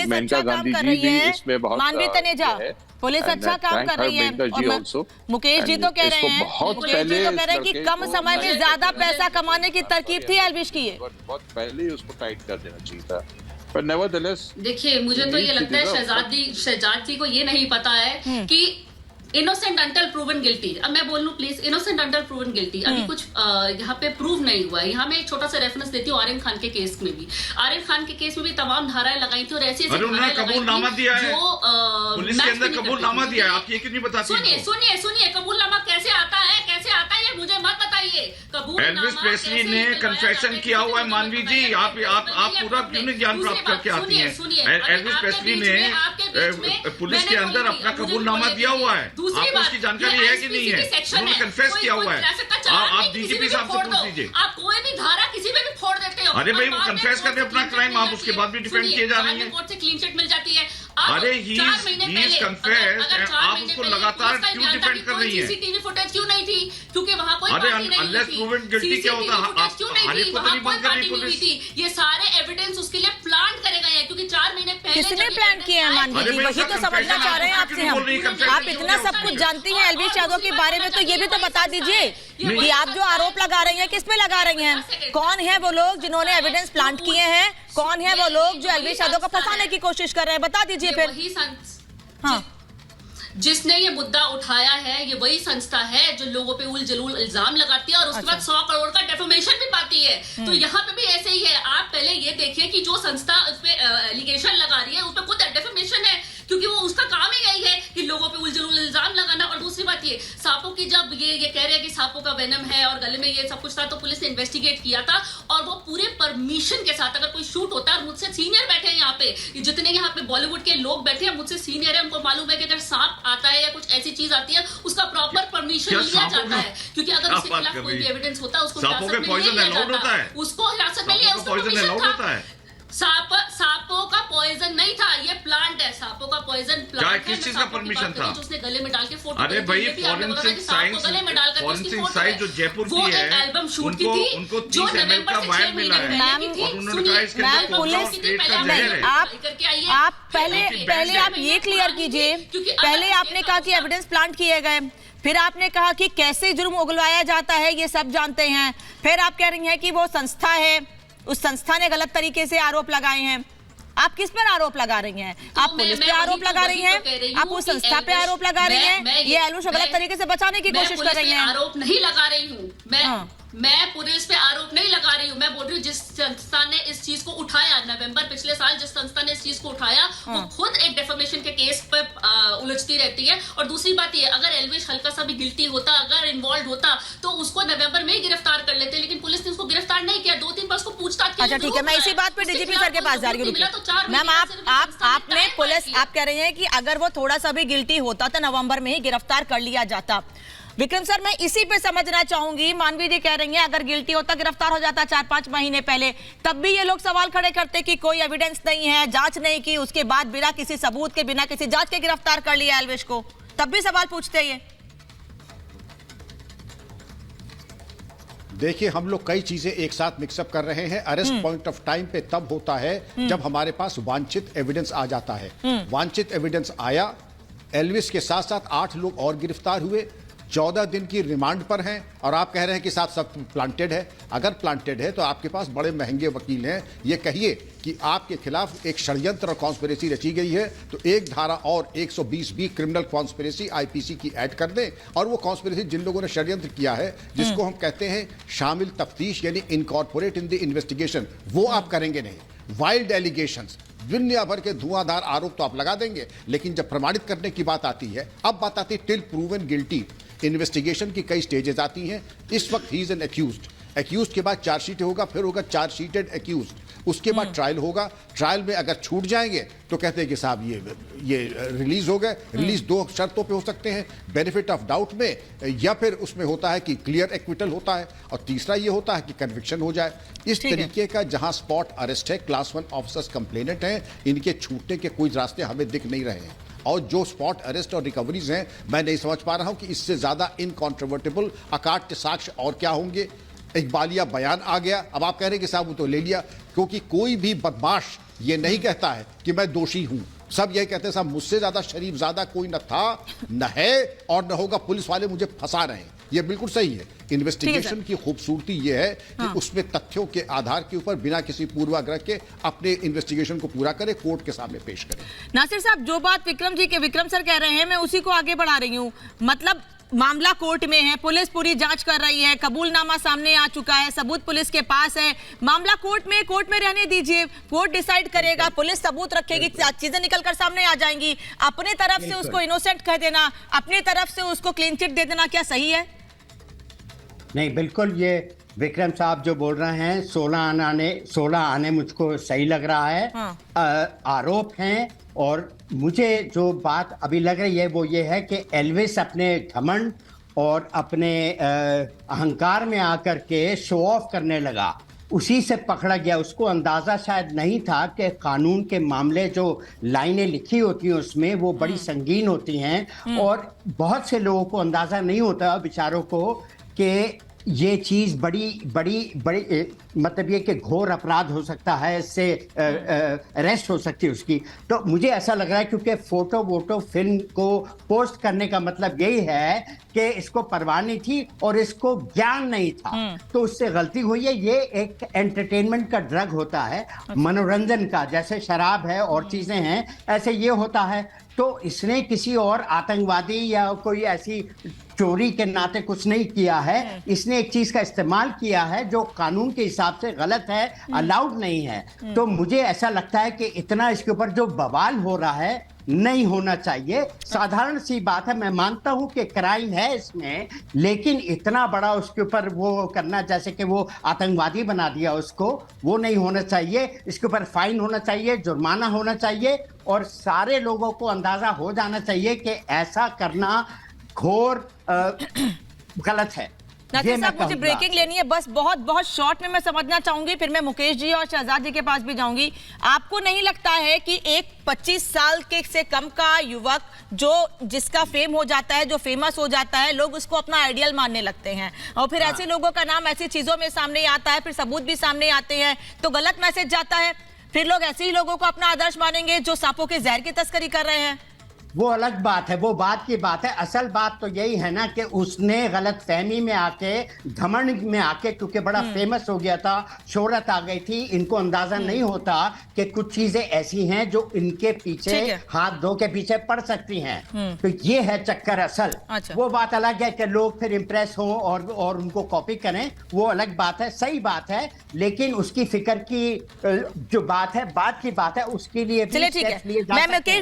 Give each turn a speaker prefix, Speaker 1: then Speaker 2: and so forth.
Speaker 1: Police अच्छा काम कर रही है, मानवी तनेजा, पुलिस अच्छा काम कर रही है। और मुकेश जी तो कह रहे हैं, कि कम समय में ज्यादा पैसा कमाने की तरकीब थी एल्विश की।
Speaker 2: बहुत पहले ही उसको टाइट कर देना चाहिए था। पर नेवरदलेस,
Speaker 3: देखिए मुझे तो ये लगता है शहजाद जी को ये नहीं पता है कि इनोसेंट अंटिल प्रूवन गिल्टी। अब मैं बोल लूं please, innocent until proven guilty. अभी कुछ यहाँ पे प्रूव नहीं हुआ है। यहाँ मैं एक छोटा सा रेफरेंस देती हूँ आर्यन खान के केस में भी। आर्यन खान के केस में भी तमाम धाराएं लगाई थी और ऐसी
Speaker 4: कबूलनामा दिया है, पुलिस के अंदर कबूलनामा दिया है। आप ये क्यों नहीं बताती?
Speaker 3: सुनिए कबूलनामा कैसे आता है ये मुझे मत बताइए।
Speaker 4: एल्विस प्रेस्ली ने कन्फेशन किया हुआ है मानवी जी। आप पूरा क्यों नहीं ज्ञान प्राप्त करके आती हैं? एल्विस प्रेस्ली ने पुलिस के अंदर अपना कबूलनामा दिया हुआ है। आपको उसकी जानकारी है कि नहीं है? उन्होंने कन्फेस किया हुआ है। आप डीजीपी साहब से पूछ लीजिए।
Speaker 3: आप कोई भी धारा किसी में भी फोड़ देते हो।
Speaker 4: अरे भाई वो कन्फेस करते अपना क्राइम, आप उसके बाद भी डिफेंड किए जा रही हैं।
Speaker 3: कोर्ट से क्लीन चिट मिल जाती है।
Speaker 4: अरे ही इज कन्फेस, आप उसको लगातार क्यों डिफेंड कर रही हैं?
Speaker 3: सीसीटीवी फुटेज क्यों नहीं थी? क्योंकि वहां कोई
Speaker 4: अरे
Speaker 3: पार्टी नहीं
Speaker 4: अनलेस प्रूवन गिल्टी क्या होता है? हर एक को तो नहीं बंद करनी पुलिस।
Speaker 3: ये सारे एविडेंस उसके लिए प्लांट करे गए हैं क्योंकि 4 महीने पहले
Speaker 1: किसने प्लान किया है मानवी जी? वही तो समझना चाह रहे हैं आपसे हम। आप इतना सब कुछ जानती हैं एल्विश यादव के बारे में, तो ये भी तो बता दीजिए कि आप जो आरोप लगा रही हैं किस पे लगा रही हैं? कौन है वो लोग जिन्होंने एविडेंस प्लांट किए हैं? कौन है वो लोग जो एल्विश यादव को फंसाने की कोशिश कर रहे हैं? बता दीजिए फिर। हाँ,
Speaker 3: जिसने ये मुद्दा उठाया है ये वही संस्था है जो लोगों पे उल जलूल इल्जाम लगाती है और उसके बाद 100 करोड़ का डेफेमेशन भी पाती है। तो यहाँ पे भी ऐसे ही है। आप पहले ये देखिए कि जो संस्था उस पे एलिगेशन लगा रही है उस पे खुद डेफेमेशन है, क्योंकि वो उसका काम ही यही है कि लोगों पे उल जलूल इल्जाम लगाना। और दूसरी बात ये सांपों की, जब ये कह रहे हैं कि सांपों का वेनम है और गले में ये सब कुछ था, तो पुलिस ने इन्वेस्टिगेट किया था और वो पूरे परमिशन के साथ। अगर कोई शूट होता है और मुझसे सीनियर बैठे हैं यहाँ पे, जितने यहाँ पे बॉलीवुड के लोग बैठे हैं मुझसे सीनियर है, उनको मालूम है कि अगर सांप आता है या कुछ ऐसी चीज आती है उसका प्रॉपर परमिशन लिया जाता है, क्योंकि अगर उसके खिलाफ कोई भी एविडेंस होता है उसको हिरासत में लिया जाता है। उसको हिरासत में लिया, उसको परमिशन था। सांपों का पॉइजन नहीं था, ये प्लांट है। सांपों का पॉइजन प्लांट है।
Speaker 4: किस चीज का परमिशन था?
Speaker 3: उसने गले में डाल के फोटो।
Speaker 4: अरे भाई फॉरेंसिक साइंस जो जयपुर की है,
Speaker 3: एल्बम शूट की थी,
Speaker 4: उनको 30 ml का वायर मिला है और उन्होंने कहा इसके अंदर
Speaker 1: आप पहले आप ये क्लियर कीजिए। पहले आपने कहा कि एविडेंस प्लांट किए गए, फिर आपने कहा कि कैसे जुर्म उगलवाया जाता है ये सब जानते हैं, फिर आप कह रही हैं कि वो संस्था है, उस संस्था ने गलत तरीके से आरोप लगाए हैं। आप किस पर आरोप लगा रही हैं? आप पुलिस पे आरोप लगा रही हैं, आप उस संस्था पे आरोप लगा रही हैं, ये एल्विश गलत तरीके से बचाने की कोशिश कर रही हैं।
Speaker 3: आरोप नहीं लगा रही हूँ मैं पुलिस पे आरोप नहीं लगा रही हूँ। मैं बोल रही हूँ जिस संस्था ने इस चीज को उठाया, नवंबर पिछले साल जिस संस्था ने इस चीज को उठाया, वो खुद एक डेफेमेशन के केस पे उलझती रहती है। और दूसरी बात ये, अगर एल्विश हल्का सा भी गिल्टी होता, अगर इन्वॉल्व होता, तो उसको नवंबर में ही गिरफ्तार कर लेते, लेकिन पुलिस ने उसको गिरफ्तार नहीं किया। 2-3 बार उसको पूछताछ की।
Speaker 1: अच्छा ठीक है, मैं इसी बात पे डीजीपी सर के पास जा रही हूँ। मैम आपने पुलिस, आप कह रही हैं कि अगर वो थोड़ा सा भी गिल्टी होता तो नवंबर में ही गिरफ्तार कर लिया जाता। विक्रम सर, मैं इसी पे समझना चाहूंगी। मानवी जी कह रही हैं अगर गिल्टी होता गिरफ्तार हो जाता 4-5 महीने पहले, तब भी ये लोग सवाल खड़े करते कि कोई एविडेंस नहीं है, जांच नहीं की, उसके बाद बिना किसी सबूत के, बिना किसी जांच के गिरफ्तार कर लिया एल्विश को, तब भी सवाल पूछते ये।
Speaker 5: देखिए, हम लोग कई चीजें एक साथ मिक्सअप कर रहे हैं। अरेस्ट पॉइंट ऑफ टाइम पे तब होता है जब हमारे पास वांछित एविडेंस आ जाता है। वांछित एविडेंस आया, एल्विश के साथ साथ 8 लोग और गिरफ्तार हुए, 14 दिन की रिमांड पर हैं, और आप कह रहे हैं कि साथ सब प्लांटेड है। अगर प्लांटेड है तो आपके पास बड़े महंगे वकील हैं। ये कहिए कि आपके खिलाफ एक षड्यंत्र और कॉन्स्पिरेसी रची गई है, तो एक धारा और 120B क्रिमिनल कॉन्स्पिरेसी आईपीसी की ऐड कर दें, और वो कॉन्स्पिरेसी जिन लोगों ने षड्यंत्र किया है, जिसको हम कहते हैं शामिल तफ्तीश यानी इनकॉर्पोरेट इन द इन्वेस्टिगेशन, वो आप करेंगे नहीं। वाइल्ड एलिगेशंस, दुनिया भर के धुआंधार आरोप तो आप लगा देंगे, लेकिन जब प्रमाणित करने की बात आती है, अब बात आती है टिल प्रूवन गिल्टी। इन्वेस्टिगेशन की कई स्टेजेस आती हैं। इस वक्त ही इज एन एक्यूज्ड के बाद चार्जशीट होगा, फिर होगा चार्जशीटेड एक्यूज्ड, उसके बाद ट्रायल होगा। ट्रायल में अगर छूट जाएंगे तो कहते हैं कि साहब ये रिलीज हो गए। रिलीज 2 शर्तों पे हो सकते हैं, बेनिफिट ऑफ डाउट में, या फिर उसमें होता है कि क्लियर एक्विटल होता है, और तीसरा ये होता है कि कन्विक्शन हो जाए। इस तरीके का जहां स्पॉट अरेस्ट है, क्लास 1 ऑफिसर्स कंप्लेनेंट हैं, इनके छूटने के कोई रास्ते हमें दिख नहीं रहे हैं। और जो स्पॉट अरेस्ट और रिकवरीज हैं, मैं नहीं समझ पा रहा हूं कि इससे ज्यादा इनकॉन्ट्रोवर्टिबल अकाट्य साक्ष्य और क्या होंगे। इकबालिया बयान आ गया, अब आप कह रहे हैं कि साहब वो तो ले लिया, क्योंकि कोई भी बदमाश ये नहीं कहता है कि मैं दोषी हूं। सब ये कहते हैं साहब मुझसे ज्यादा शरीफ ज्यादा कोई न था, न है और न होगा, पुलिस वाले मुझे फंसा रहे हैं। ये बिल्कुल सही है। इन्वेस्टिगेशन की खूबसूरती ये है कि उसमें तथ्यों के आधार के ऊपर बिना किसी पूर्वाग्रह के अपने इन्वेस्टिगेशन को पूरा करे, कोर्ट के सामने पेश करे।
Speaker 1: नासिर साहब, जो बात विक्रम सर कह रहे हैं मैं उसी को आगे बढ़ा रही हूँ। मतलब मामला कोर्ट में है, पुलिस पूरी जांच कर रही है, कबूलनामा सामने आ चुका है, सबूत पुलिस के पास है, मामला कोर्ट में रहने दीजिए, कोर्ट डिसाइड करेगा, पुलिस सबूत रखेगी, चीजें निकलकर सामने आ जाएंगी। अपने तरफ से उसको इनोसेंट कह देना, अपने तरफ से उसको क्लीन चिट दे देना, क्या सही है?
Speaker 6: नहीं, बिल्कुल ये विक्रम साहब जो बोल रहे हैं 16 आने मुझको सही लग रहा है। आरोप हैं, और मुझे जो बात अभी लग रही है वो ये है कि एल्विस अपने घमंड और अपने अहंकार में आकर के शो ऑफ करने लगा, उसी से पकड़ा गया। उसको अंदाजा शायद नहीं था कि कानून के मामले जो लाइनें लिखी होती हैं उसमें वो बड़ी संगीन होती हैं, और बहुत से लोगों को अंदाजा नहीं होता बेचारों को कि ये चीज़ बड़ी मतलब ये कि घोर अपराध हो सकता है, इससे अरेस्ट हो सकती है उसकी। तो मुझे ऐसा लग रहा है क्योंकि फोटो फिल्म को पोस्ट करने का मतलब यही है कि इसको परवाह नहीं थी और इसको ज्ञान नहीं था, तो उससे गलती हुई है। ये एक एंटरटेनमेंट का ड्रग होता है, मनोरंजन का, जैसे शराब है और चीज़ें हैं, ऐसे ये होता है। तो इसने किसी और आतंकवादी या कोई ऐसी चोरी के नाते कुछ नहीं किया है, इसने एक चीज का इस्तेमाल किया है जो कानून के हिसाब से गलत है, अलाउड नहीं है। तो मुझे ऐसा लगता है कि इतना इसके ऊपर जो बवाल हो रहा है नहीं होना चाहिए। साधारण सी बात है, मैं मानता हूं कि क्राइम है इसमें, लेकिन इतना बड़ा उसके ऊपर वो करना, जैसे कि वो आतंकवादी बना दिया उसको, वो नहीं होना चाहिए। इसके ऊपर फाइन होना चाहिए, जुर्माना होना चाहिए, और सारे लोगों को अंदाजा हो जाना चाहिए कि ऐसा करना घोर गलत है।
Speaker 1: नासिर साहब, मुझे ब्रेकिंग लेनी है, बस बहुत शॉर्ट में मैं समझना चाहूंगी, फिर मैं मुकेश जी और शहजाद जी के पास भी जाऊंगी। आपको नहीं लगता है कि एक 25 साल के से कम का युवक जिसका फेम हो जाता है, जो फेमस हो जाता है, लोग उसको अपना आइडियल मानने लगते हैं, और फिर ऐसे लोगों का नाम ऐसी चीजों में सामने आता है, फिर सबूत भी सामने आते हैं, तो गलत मैसेज जाता है। फिर लोग ऐसे ही लोगों को अपना आदर्श मानेंगे जो सांपों के जहर की तस्करी कर रहे हैं।
Speaker 6: वो अलग बात है, वो बात की बात है। असल बात तो यही है ना कि उसने गलत फहमी में आके, घमंड में आके, क्योंकि बड़ा फेमस हो गया था, शोहरत आ गई थी, इनको अंदाजा नहीं होता कि कुछ चीजें ऐसी हैं जो इनके पीछे, हाथ धो के पीछे पड़ सकती हैं। तो ये है चक्कर असल।
Speaker 1: अच्छा।
Speaker 6: वो बात अलग है कि लोग फिर इंप्रेस हों और उनको कॉपी करें, वो अलग बात है, सही बात है, लेकिन उसकी फिक्र की जो बात है, बात की बात है, उसके लिए
Speaker 1: चलिए ठीक है। मैं